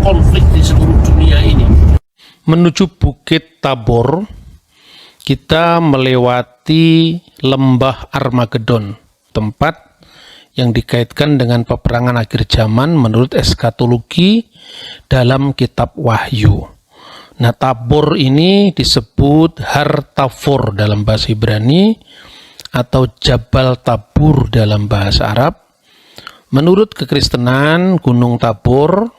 konflik di seluruh dunia ini. Menuju Bukit Tabor, kita melewati lembah Armagedon, tempat yang dikaitkan dengan peperangan akhir zaman menurut eskatologi dalam kitab Wahyu. Nah, Tabor ini disebut Har Tavor dalam bahasa Ibrani atau Jabal Tabur dalam bahasa Arab. Menurut kekristenan, Gunung Tabor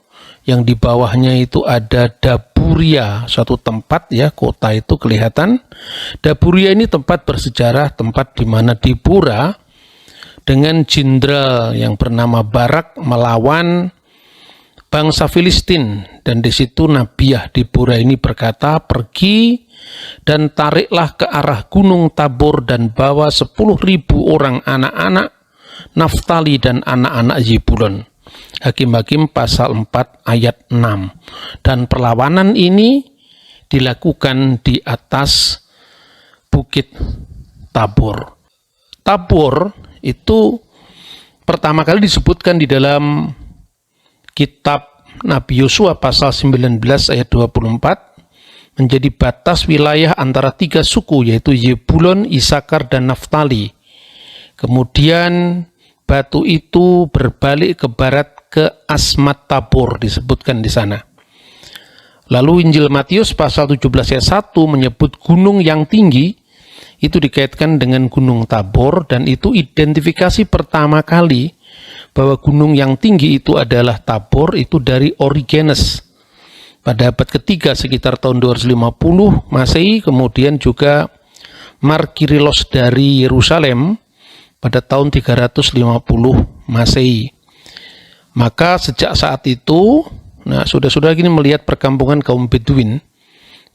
yang di bawahnya itu ada Daburia, suatu tempat ya, kota itu kelihatan. Daburia ini tempat bersejarah, tempat di mana Debora dengan jenderal yang bernama Barak melawan bangsa Filistin, dan di situ Nabiah Debora ini berkata, "Pergi dan tariklah ke arah Gunung Tabor dan bawa 10.000 orang anak-anak Naftali dan anak-anak Zebulon." Hakim-Hakim pasal 4 ayat 6. Dan perlawanan ini dilakukan di atas Bukit Tabor. Tabor itu pertama kali disebutkan di dalam kitab Nabi Yosua pasal 19 ayat 24 menjadi batas wilayah antara 3 suku, yaitu Zebulon, Isakar, dan Naftali. Kemudian batu itu berbalik ke barat ke Asmat Tabor, disebutkan di sana. Lalu Injil Matius pasal 17 ayat 1 menyebut gunung yang tinggi, itu dikaitkan dengan Gunung Tabor, dan itu identifikasi pertama kali bahwa gunung yang tinggi itu adalah Tabor itu dari Origenes pada abad ketiga sekitar tahun 250 Masehi, kemudian juga Markirilos dari Yerusalem pada tahun 350 Masehi. Maka sejak saat itu, nah sudah-sudah gini melihat perkampungan kaum Beduin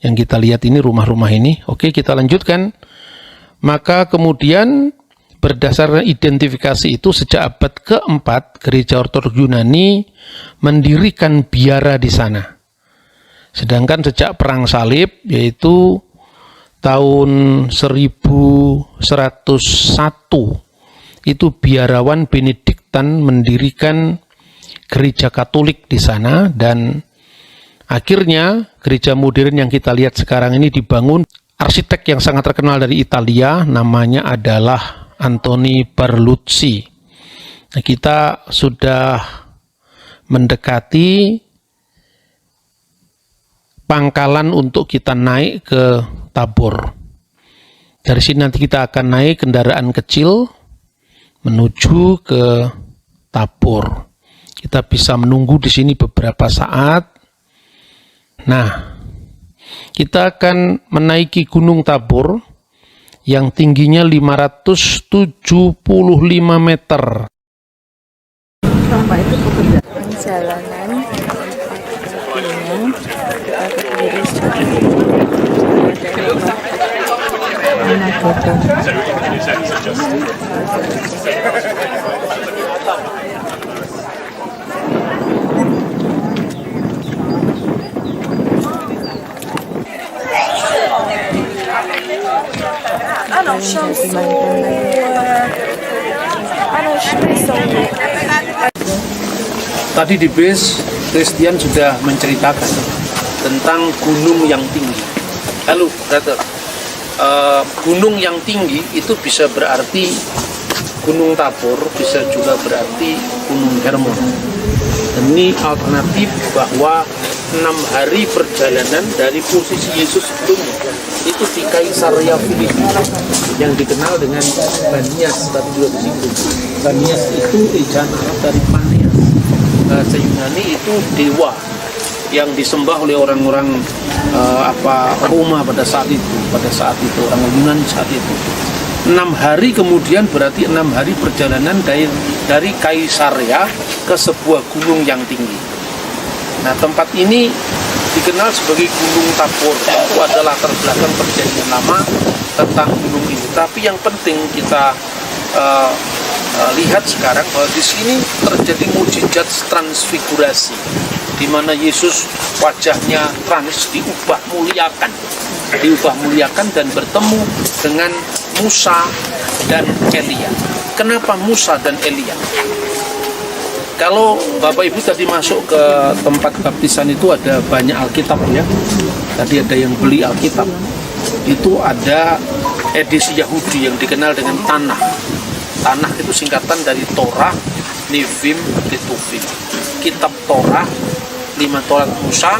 yang kita lihat ini, rumah-rumah ini. Oke, kita lanjutkan. Maka kemudian berdasarkan identifikasi itu sejak abad keempat gereja Ortodoks Yunani mendirikan biara di sana. Sedangkan sejak perang salib yaitu tahun 1101 itu biarawan Benediktan mendirikan gereja Katolik di sana, dan akhirnya gereja modern yang kita lihat sekarang ini dibangun arsitek yang sangat terkenal dari Italia, namanya adalah Antoni Barluzzi. Nah, kita sudah mendekati pangkalan untuk kita naik ke Tabor. Dari sini nanti kita akan naik kendaraan kecil menuju ke Tabor. Kita bisa menunggu di sini beberapa saat. Nah, kita akan menaiki Gunung Tabor yang tingginya 575 meter. Selama itu pekerjaan jalanan kita berdiri Tadi di base, Christian sudah menceritakan tentang gunung yang tinggi. Lalu, brother, gunung yang tinggi itu bisa berarti Gunung Tabor, bisa juga berarti Gunung Hermon. Dan ini alternatif bahwa 6 hari perjalanan dari posisi Yesus sebelumnya itu di Kaisaria Filipi yang dikenal dengan Banias, tadi juga disinggung. Banias itu ejaan Arab dari Paneas. Bahasa Yunani itu dewa yang disembah oleh orang-orang Roma pada saat itu orang Yunani saat itu. 6 hari kemudian berarti 6 hari perjalanan dari Kaisaria ke sebuah gunung yang tinggi. Nah, tempat ini dikenal sebagai Gunung Tabor. Itu adalah latar belakang perjanjian lama tentang gunung ini. Tapi yang penting kita lihat sekarang bahwa di sini terjadi mukjizat transfigurasi, di mana Yesus wajahnya diubah muliakan dan bertemu dengan Musa dan Elia. Kenapa Musa dan Elia? Kalau Bapak Ibu tadi masuk ke tempat baptisan itu ada banyak Alkitab ya. Tadi ada yang beli Alkitab. Itu ada edisi Yahudi yang dikenal dengan Tanakh. Tanakh itu singkatan dari Torah, Nevim, Ketuvim. Kitab Torah, 5 Torah Musa,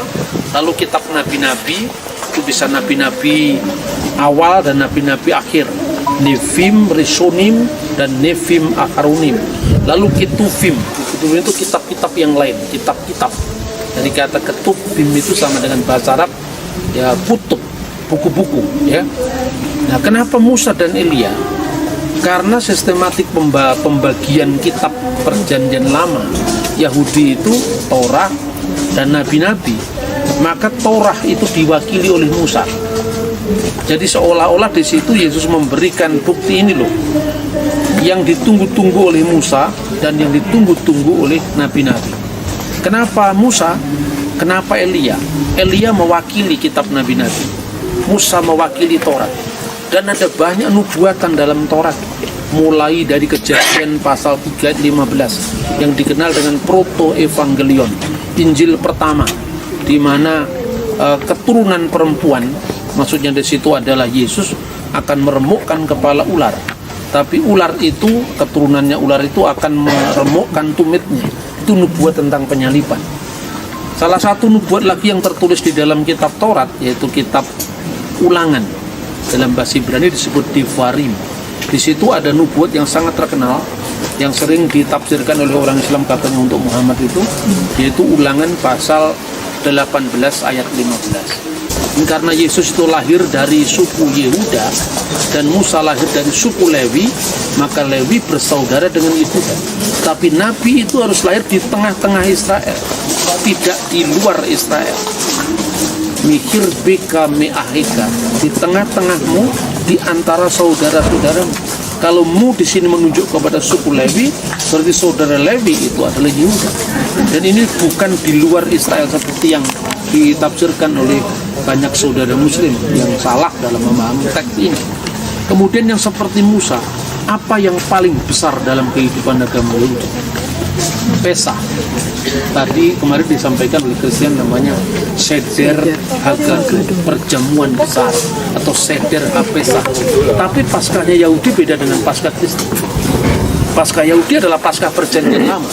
lalu kitab nabi-nabi, itu bisa nabi-nabi awal dan nabi-nabi akhir. Nevim, Rishonim, dan Nevim, Acharonim. Lalu Ketuvim. Ketuvim itu kitab-kitab yang lain, kitab-kitab. Dari kata Ketuvim itu sama dengan bahasa Arab, ya kutub, buku-buku. Ya. Nah, kenapa Musa dan Elia? Karena sistematik pembagian kitab perjanjian lama Yahudi itu Torah dan nabi-nabi, maka Torah itu diwakili oleh Musa. Jadi seolah-olah di situ Yesus memberikan bukti ini loh, yang ditunggu-tunggu oleh Musa dan yang ditunggu-tunggu oleh nabi-nabi. Kenapa Musa? Kenapa Elia? Elia mewakili kitab nabi-nabi, Musa mewakili Torah. Dan ada banyak nubuatan dalam Torah, mulai dari Kejadian pasal 3 ayat 15 yang dikenal dengan proto-evangelion, Injil pertama, di mana keturunan perempuan, maksudnya di situ adalah Yesus akan meremukkan kepala ular. Tapi ular itu, keturunannya ular itu akan meremukkan tumitnya. Itu nubuat tentang penyaliban. Salah satu nubuat lagi yang tertulis di dalam kitab Taurat, yaitu kitab Ulangan. Dalam bahasa Ibrani disebut Devarim. Di situ ada nubuat yang sangat terkenal, yang sering ditafsirkan oleh orang Islam katanya untuk Muhammad itu, yaitu Ulangan pasal 18 ayat 15. Karena Yesus itu lahir dari suku Yehuda dan Musa lahir dari suku Lewi, maka Lewi bersaudara dengan Yehuda. Tapi Nabi itu harus lahir di tengah-tengah Israel, tidak di luar Israel. Mikir beka me'ahika, di tengah-tengahmu, di antara saudara-saudaramu. Kalau mu di sini menunjuk kepada suku Lewi, berarti saudara Lewi itu adalah Yehuda. Dan ini bukan di luar Israel seperti yang ditafsirkan oleh banyak saudara Muslim yang salah dalam memahami teks ini. Kemudian yang seperti Musa, apa yang paling besar dalam kehidupan agama Yahudi? Pesah. Tadi kemarin disampaikan oleh Kristen namanya Seder Haggadah, perjamuan besar atau Seder HaPesach. Tapi Paskahnya Yahudi beda dengan Paskah Kristen. Paskah Yahudi adalah Paskah perjanjian lama,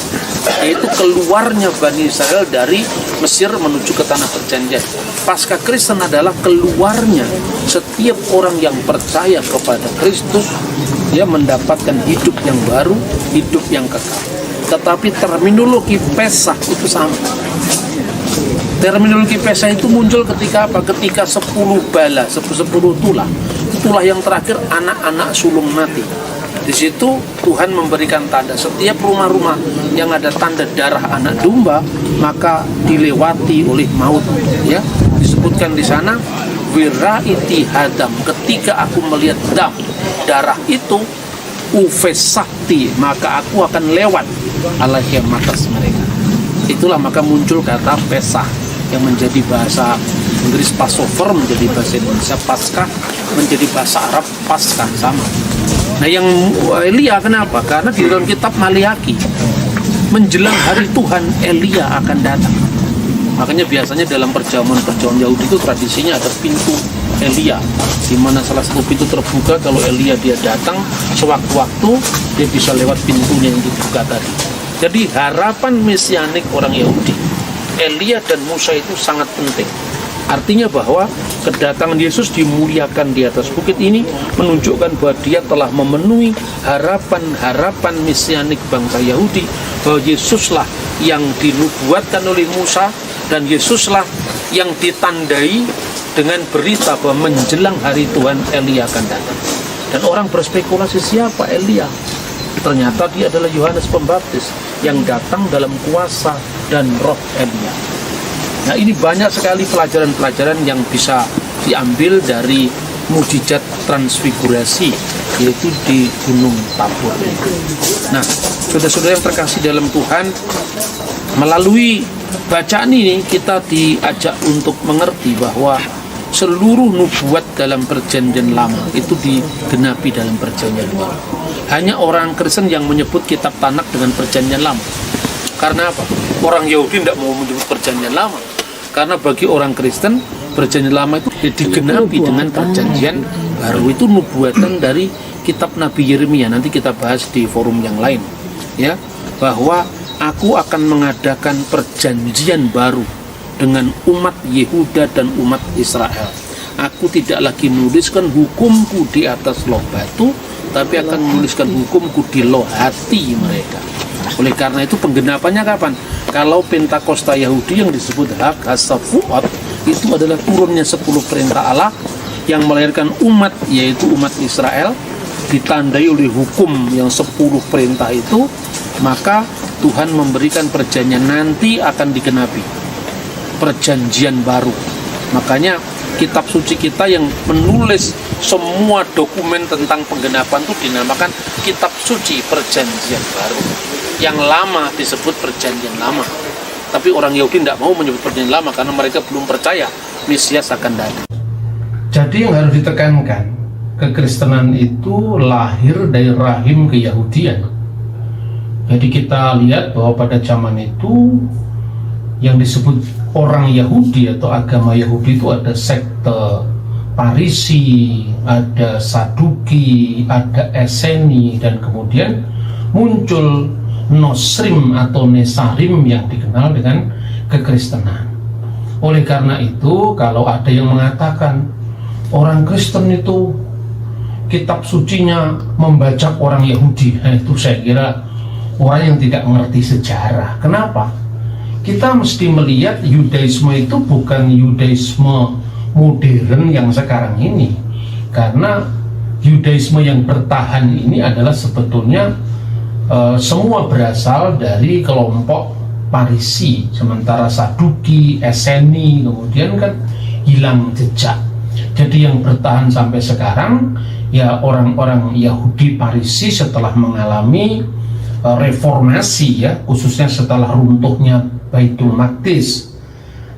yaitu keluarnya Bani Israel dari Mesir menuju ke tanah perjanjian. Paskah Kristen adalah keluarnya setiap orang yang percaya kepada Kristus, dia mendapatkan hidup yang baru, hidup yang kekal. Tetapi terminologi Pesah itu sama. Terminologi Pesah itu muncul ketika apa? Ketika 10 bala, 10 tulah. Tulah yang terakhir anak-anak sulung mati. Di situ Tuhan memberikan tanda, setiap rumah-rumah yang ada tanda darah anak domba maka dilewati oleh maut. Ya, disebutkan di sana wiraiti hadam, ketika aku melihat darah itu ufesakti, maka aku akan lewat alaihim atas mereka. Itulah maka muncul kata Pesah yang menjadi bahasa Inggris Passover, menjadi bahasa Indonesia Paskah, menjadi bahasa Arab Paskah, sama. Nah yang Elia kenapa? Karena di dalam kitab Maliaki menjelang hari Tuhan Elia akan datang. Makanya biasanya dalam perjamuan Yahudi itu tradisinya ada pintu Elia, di mana salah satu pintu terbuka kalau Elia dia datang sewaktu-waktu dia bisa lewat pintunya yang dibuka tadi. Jadi harapan mesianik orang Yahudi, Elia dan Musa itu sangat penting. Artinya bahwa kedatangan Yesus dimuliakan di atas bukit ini menunjukkan bahwa dia telah memenuhi harapan-harapan mesianik bangsa Yahudi, bahwa Yesuslah yang dinubuatkan oleh Musa dan Yesuslah yang ditandai dengan berita bahwa menjelang hari Tuhan Elia akan datang. Dan orang berspekulasi siapa Elia? Ternyata dia adalah Yohanes Pembaptis yang datang dalam kuasa dan roh Elia. Nah ini banyak sekali pelajaran-pelajaran yang bisa diambil dari mujizat transfigurasi, yaitu di Gunung Tabor. Nah saudara-saudara yang terkasih dalam Tuhan, melalui bacaan ini kita diajak untuk mengerti bahwa seluruh nubuat dalam perjanjian lama itu digenapi dalam perjanjian baru. Hanya orang Kristen yang menyebut kitab Tanakh dengan perjanjian lama. Karena apa? Orang Yahudi tidak mau menyebut perjanjian lama. Karena bagi orang Kristen, perjanjian lama itu digenapi dengan perjanjian baru. Itu nubuatan dari kitab Nabi Yeremia. Nanti kita bahas di forum yang lain, ya, bahwa aku akan mengadakan perjanjian baru dengan umat Yehuda dan umat Israel. Aku tidak lagi menuliskan hukumku di atas loh batu, tapi akan menuliskan hukumku di loh hati mereka. Oleh karena itu penggenapannya kapan? Kalau Pentakosta Yahudi yang disebut Hag HaShavuot itu adalah turunnya 10 perintah Allah yang melahirkan umat, yaitu umat Israel, ditandai oleh hukum yang 10 perintah itu, maka Tuhan memberikan perjanjian nanti akan digenapi, perjanjian baru. Makanya kitab suci kita yang menulis semua dokumen tentang penggenapan itu dinamakan kitab suci perjanjian baru. Yang lama disebut perjanjian lama. Tapi orang Yahudi tidak mau menyebut perjanjian lama karena mereka belum percaya Mesias akan datang. Jadi yang harus ditekankan, kekristenan itu lahir dari rahim keyahudian. Jadi kita lihat bahwa pada zaman itu yang disebut orang Yahudi atau agama Yahudi itu ada sekte Parisi, ada Saduki, ada Eseni, dan kemudian muncul Nosrim atau Nesarim yang dikenal dengan kekristenan. Oleh karena itu, kalau ada yang mengatakan orang Kristen itu kitab sucinya membaca orang Yahudi, itu saya kira orang yang tidak mengerti sejarah. Kenapa? Kita mesti melihat Yudaisme itu bukan Yudaisme modern yang sekarang ini, karena Yudaisme yang bertahan ini adalah sebetulnya semua berasal dari kelompok Parisi, sementara Saduki, Eseni kemudian kan hilang jejak. Jadi yang bertahan sampai sekarang ya orang-orang Yahudi Parisi setelah mengalami reformasi, ya, khususnya setelah runtuhnya Baitul Maqdis.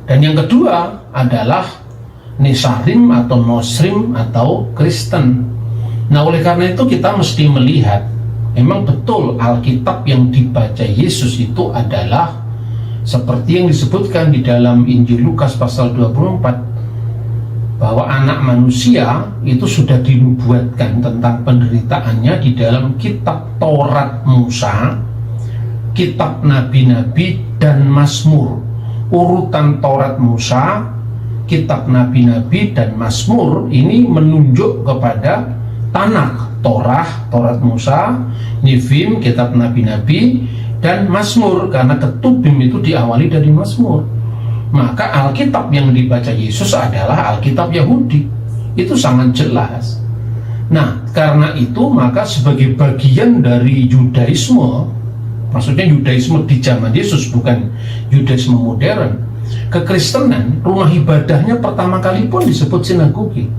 Dan yang kedua adalah Nesarim atau Nosrim atau Kristen. Nah, oleh karena itu kita mesti melihat memang betul Alkitab yang dibaca Yesus itu adalah seperti yang disebutkan di dalam Injil Lukas pasal 24, bahwa anak manusia itu sudah dinubuatkan tentang penderitaannya di dalam kitab Taurat Musa, kitab Nabi-Nabi, dan Mazmur. Urutan Taurat Musa, kitab Nabi-Nabi, dan Mazmur ini menunjuk kepada Tanakh, Taurat Musa, Nifim, kitab Nabi-Nabi, dan Mazmur, karena Ketubim itu diawali dari Mazmur. Maka Alkitab yang dibaca Yesus adalah Alkitab Yahudi. Itu sangat jelas. Nah, karena itu maka sebagai bagian dari Yudaisme, maksudnya Yudaisme di zaman Yesus, bukan Yudaisme modern, kekristenan, rumah ibadahnya pertama kali pun disebut sinagogi.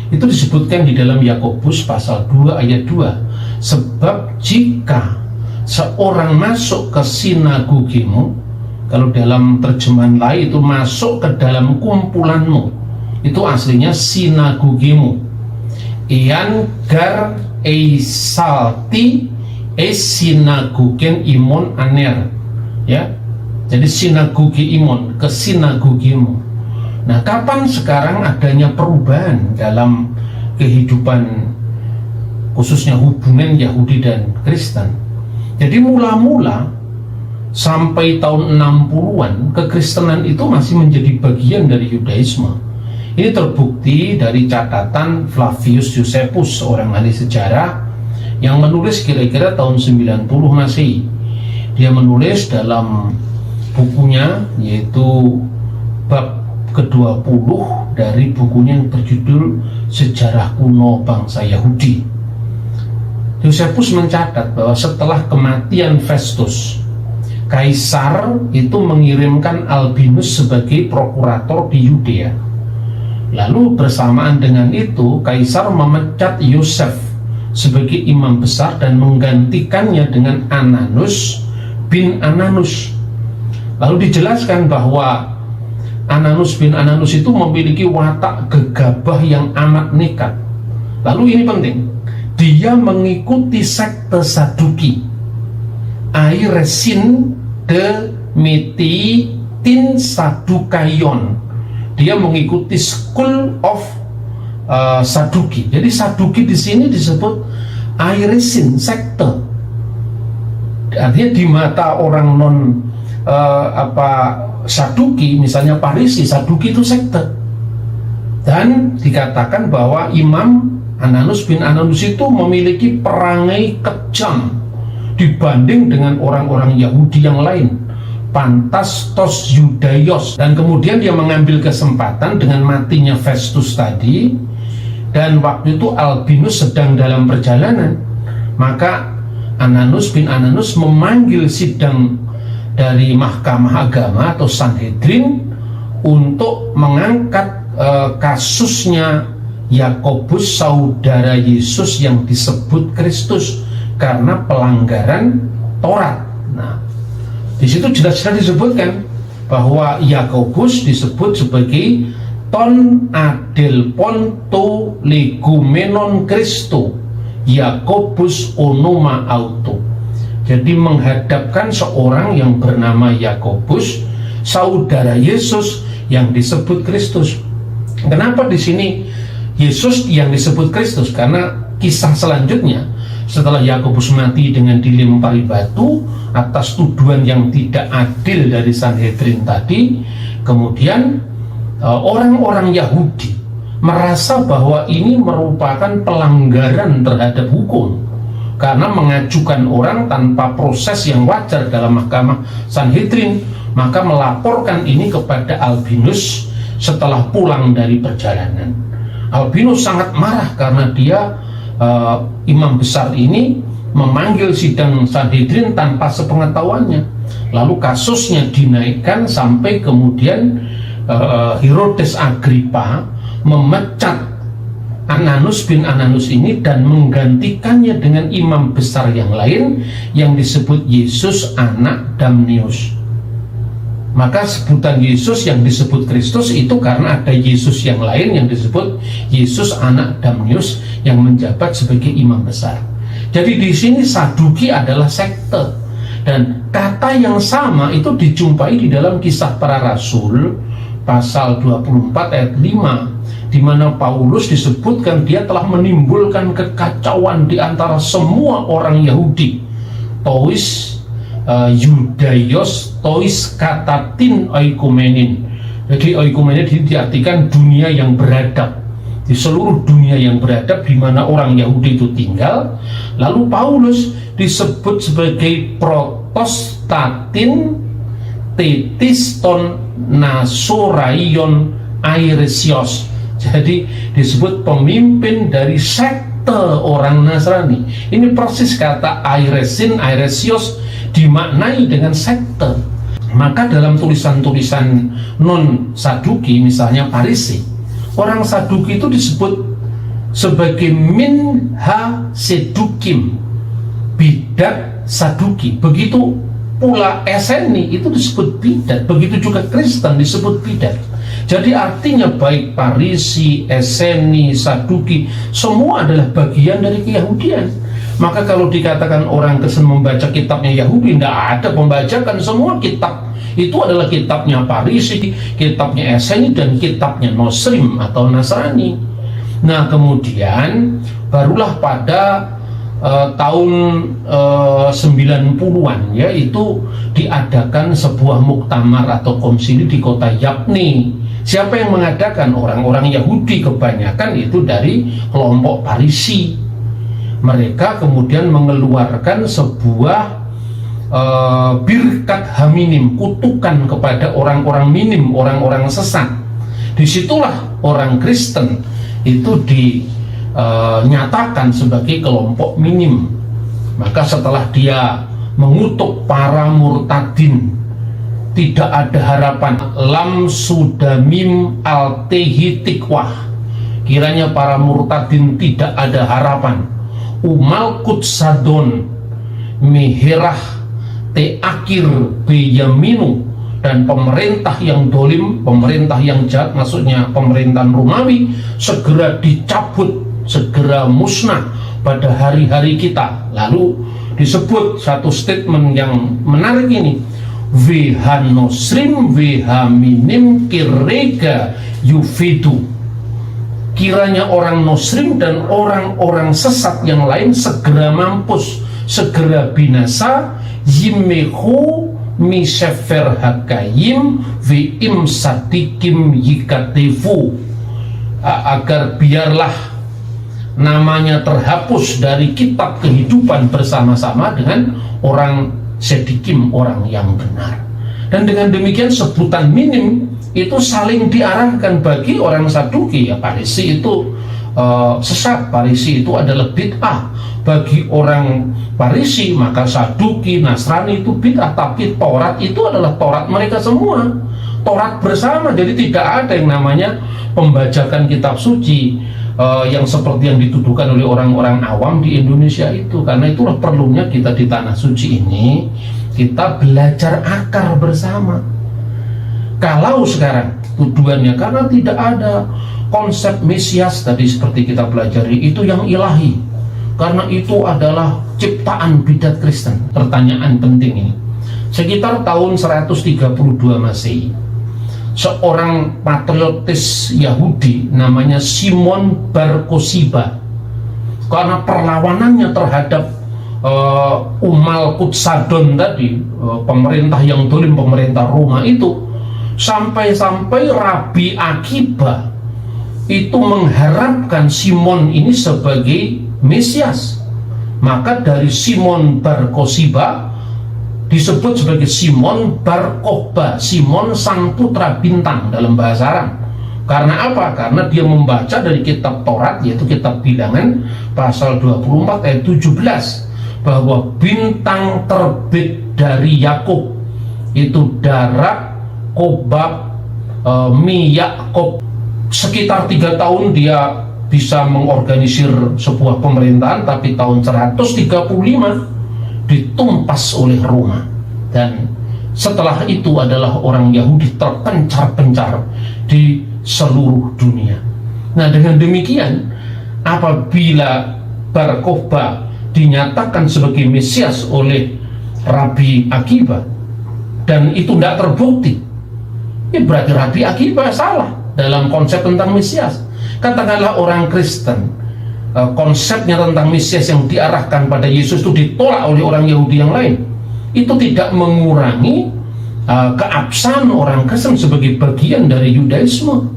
Itu disebutkan di dalam Yakobus pasal 2 ayat 2. Sebab jika seorang masuk ke sinagogimu, kalau dalam terjemahan lain itu masuk ke dalam kumpulanmu, itu aslinya sinagogimu. Ian gar eisalti sinagogen imon aner, ya. Jadi sinagogi imon, ke sinagogimu. Nah, kapan sekarang adanya perubahan dalam kehidupan khususnya hubungan Yahudi dan Kristen? Jadi mula-mula sampai tahun 60-an kekristenan itu masih menjadi bagian dari Yudaisme. Ini terbukti dari catatan Flavius Josephus, seorang ahli sejarah yang menulis kira-kira tahun 90 Masehi. Dia menulis dalam bukunya, yaitu bab ke-20 dari bukunya yang berjudul Sejarah Kuno Bangsa Yahudi. Josephus mencatat bahwa setelah kematian Festus, Kaisar itu mengirimkan Albinus sebagai prokurator di Yudea. Lalu bersamaan dengan itu Kaisar memecat Yosef sebagai imam besar dan menggantikannya dengan Ananus bin Ananus. Lalu dijelaskan bahwa Ananus bin Ananus itu memiliki watak gegabah yang amat nekat. Lalu ini penting, dia mengikuti sekte Saduki, Airesin Demetitin Sadukaion. Dia mengikuti School of Saduki. Jadi Saduki di sini disebut airesin, sekte. Artinya di mata orang non Saduki, misalnya Parisi, Saduki itu sekte. Dan dikatakan bahwa Imam Ananus bin Ananus itu memiliki perangai kejam dibanding dengan orang-orang Yahudi yang lain, Pantastos Yudaios. Dan kemudian dia mengambil kesempatan dengan matinya Festus tadi, dan waktu itu Albinus sedang dalam perjalanan, maka Ananus bin Ananus memanggil sidang dari Mahkamah Agama atau Sanhedrin untuk mengangkat kasusnya Yakobus, saudara Yesus yang disebut Kristus, karena pelanggaran Taurat. Nah, di situ jelas-jelas disebutkan bahwa Yakobus disebut sebagai ton adelpon to legumenon Christo, Yakobus onoma auto. Jadi menghadapkan seorang yang bernama Yakobus, saudara Yesus yang disebut Kristus. Kenapa di sini Yesus yang disebut Kristus? Karena kisah selanjutnya setelah Yakobus mati dengan dilempari batu atas tuduhan yang tidak adil dari Sanhedrin tadi, kemudian orang-orang Yahudi merasa bahwa ini merupakan pelanggaran terhadap hukum karena mengajukan orang tanpa proses yang wajar dalam Mahkamah Sanhedrin, maka melaporkan ini kepada Albinus setelah pulang dari perjalanan. Albinus sangat marah karena dia imam besar ini memanggil sidang Sanhedrin tanpa sepengetahuannya. Lalu kasusnya dinaikkan sampai kemudian Herodes Agripa memecat Ananus bin Ananus ini dan menggantikannya dengan imam besar yang lain yang disebut Yesus anak Damnius. Maka sebutan Yesus yang disebut Kristus itu karena ada Yesus yang lain yang disebut Yesus anak Damnius yang menjabat sebagai imam besar. Jadi di sini Saduki adalah sekte, dan kata yang sama itu dijumpai di dalam Kisah Para Rasul pasal 24 ayat 5, di mana Paulus disebutkan dia telah menimbulkan kekacauan di antara semua orang Yahudi. Tois Yudaios tois katatin oikumenin. Jadi oikumenin diartikan dunia yang beradab, di seluruh dunia yang beradab di mana orang Yahudi itu tinggal. Lalu Paulus disebut sebagai protostatin tetiston nasoraion airesios. Jadi disebut pemimpin dari sekte orang Nasrani. Ini persis kata airesin, airesios dimaknai dengan sekte. Maka dalam tulisan-tulisan non Saduki, misalnya Parisi, orang Saduki itu disebut sebagai minha sedukim, bidat Saduki. Begitu pula Eseni itu disebut bidat, begitu juga Kristen disebut bidat. Jadi artinya baik Parisi, Eseni, Saduki semua adalah bagian dari Keyahudian. Maka kalau dikatakan orang Kristen membaca kitabnya Yahudi, tidak ada pembajakan. Semua kitab itu adalah kitabnya Parisi, kitabnya Eseni, dan kitabnya Nosrim atau Nasrani. Nah kemudian barulah pada tahun 90-an yaitu diadakan sebuah muktamar atau konsili di kota Yabne. Siapa yang mengadakan? Orang-orang Yahudi kebanyakan itu dari kelompok Parisi. Mereka kemudian mengeluarkan sebuah birkat haminim, kutukan kepada orang-orang minim, orang-orang sesat. Disitulah orang Kristen itu dinyatakan sebagai kelompok minim. Maka setelah dia mengutuk para murtadin, tidak ada harapan, lam sudamim altehitikwah, kiranya para murtadin tidak ada harapan. Umal kutsadon meherah te akhir beyaminu, dan pemerintah yang dolim, pemerintah yang jahat, maksudnya pemerintahan Romawi, segera dicabut, segera musnah pada hari-hari kita. Lalu disebut satu statement yang menarik ini, weha nosrim weha minim kirega yufidu. Kiranya orang Muslim dan orang-orang sesat yang lain segera mampus, segera binasa. Yimehu misefer hakayim viim sadikim yikatefu, agar biarlah namanya terhapus dari kitab kehidupan bersama-sama dengan orang sedikim, orang yang benar. Dan dengan demikian sebutan minim itu saling diarahkan bagi orang Saduki. Ya, Farisi itu sesat, Farisi itu adalah bid'ah. Bagi orang Farisi maka Saduki, Nasrani itu bid'ah. Tapi Taurat itu adalah Taurat mereka semua, Taurat bersama. Jadi tidak ada yang namanya pembajakan kitab suci yang seperti yang dituduhkan oleh orang-orang awam di Indonesia itu. Karena itulah perlunya kita di tanah suci ini kita belajar akar bersama. Kalau sekarang tujuannya karena tidak ada konsep Mesias tadi seperti kita pelajari itu yang ilahi, karena itu adalah ciptaan bidat Kristen. Pertanyaan penting ini, sekitar tahun 132 Masehi, seorang patriotis Yahudi namanya Simon Bar Kosiba, karena perlawanannya terhadap Umal Kutsadon tadi, pemerintah yang dolim, pemerintah Roma itu, sampai-sampai Rabi Akiba itu mengharapkan Simon ini sebagai Mesias. Maka dari Simon Bar Kosiba disebut sebagai Simon Bar Kokhba, Simon sang putra bintang dalam bahasa Aram. Karena apa? Karena dia membaca dari kitab Taurat, yaitu kitab Bilangan pasal 24 ayat 17, bahwa bintang terbit dari Yakub itu Darak, Kobab, Mi Yakob. Sekitar 3 tahun dia bisa mengorganisir sebuah pemerintahan, tapi tahun 135 ditumpas oleh Roma. Dan setelah itu adalah orang Yahudi terpencar-pencar di seluruh dunia. Nah, dengan demikian apabila Bar Kokhba dinyatakan sebagai Mesias oleh Rabi Akiba dan itu tidak terbukti, ya berarti Rabi Akiba salah dalam konsep tentang Mesias. Katakanlah orang Kristen, konsepnya tentang Mesias yang diarahkan pada Yesus itu ditolak oleh orang Yahudi yang lain, itu tidak mengurangi keabsahan orang Kristen sebagai bagian dari Yudaisme.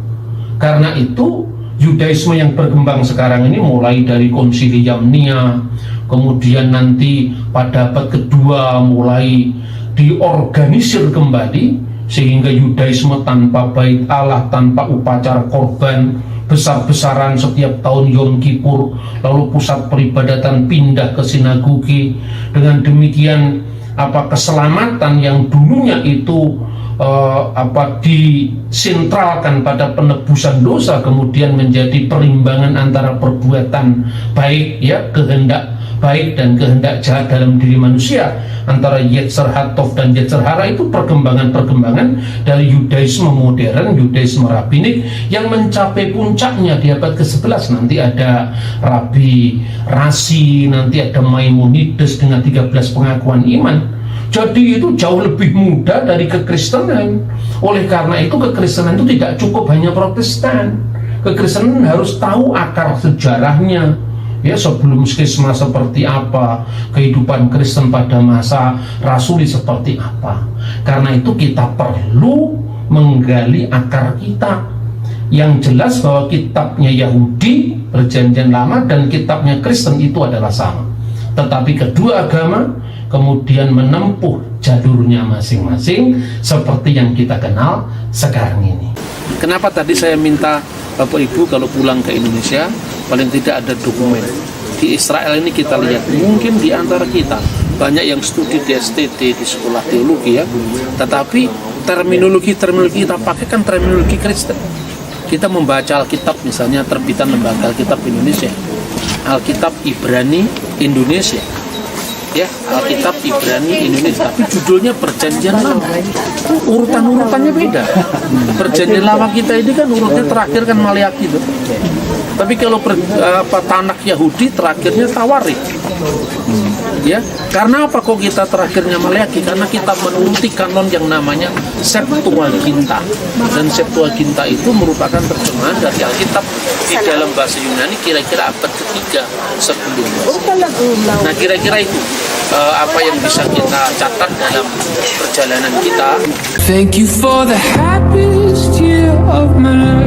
Karena itu Yudaisme yang berkembang sekarang ini mulai dari Konsili Yamnia, kemudian nanti pada abad kedua mulai diorganisir kembali, sehingga Yudaisme tanpa bait Allah, tanpa upacara korban besar-besaran setiap tahun Yom Kippur, lalu pusat peribadatan pindah ke sinagogi. Dengan demikian keselamatan yang dulunya itu disentralkan pada penebusan dosa kemudian menjadi perimbangan antara perbuatan baik, ya, kehendak baik dan kehendak jahat dalam diri manusia, antara Yetzer Hatov dan Yetzer Hara. Itu perkembangan-perkembangan dari Yudaisme modern, Yudaisme rabbinik yang mencapai puncaknya di abad ke-11. Nanti ada Rabi Rasi, nanti ada Maimonides dengan 13 pengakuan iman. Jadi itu jauh lebih muda dari kekristenan. Oleh karena itu kekristenan itu tidak cukup hanya Protestan. Kekristenan harus tahu akar sejarahnya, ya, sebelum skisma seperti apa, kehidupan Kristen pada masa rasuli seperti apa. Karena itu kita perlu menggali akar kita. Yang jelas bahwa kitabnya Yahudi Perjanjian Lama dan kitabnya Kristen itu adalah sama, tetapi kedua agama kemudian menempuh jalurnya masing-masing seperti yang kita kenal sekarang ini. Kenapa tadi saya minta Bapak Ibu kalau pulang ke Indonesia paling tidak ada dokumen. Di Israel ini kita lihat, mungkin di antara kita banyak yang studi di STT, di sekolah teologi, ya, tetapi terminologi kita pakai kan terminologi Kristen. Kita membaca Alkitab, misalnya terbitan Lembaga Alkitab Indonesia, Alkitab Ibrani Indonesia, ya, Alkitab Ibrani Indonesia, tapi judulnya Perjanjian Lama, urutan-urutannya beda. Perjanjian Lama kita ini kan urutnya terakhir kan Maleakhi itu, tapi kalau Tanakh Yahudi terakhirnya Tawarikh. Ya, karena apa kok kita terakhirnya Maleaki? Karena kita menuruti kanon yang namanya Septuaginta. Dan Septuaginta itu merupakan terjemahan dari Alkitab di dalam bahasa Yunani kira-kira abad ketiga sebelum Masehi. Nah, kira-kira itu apa yang bisa kita catat dalam perjalanan kita. Thank you for the happiest year of my life.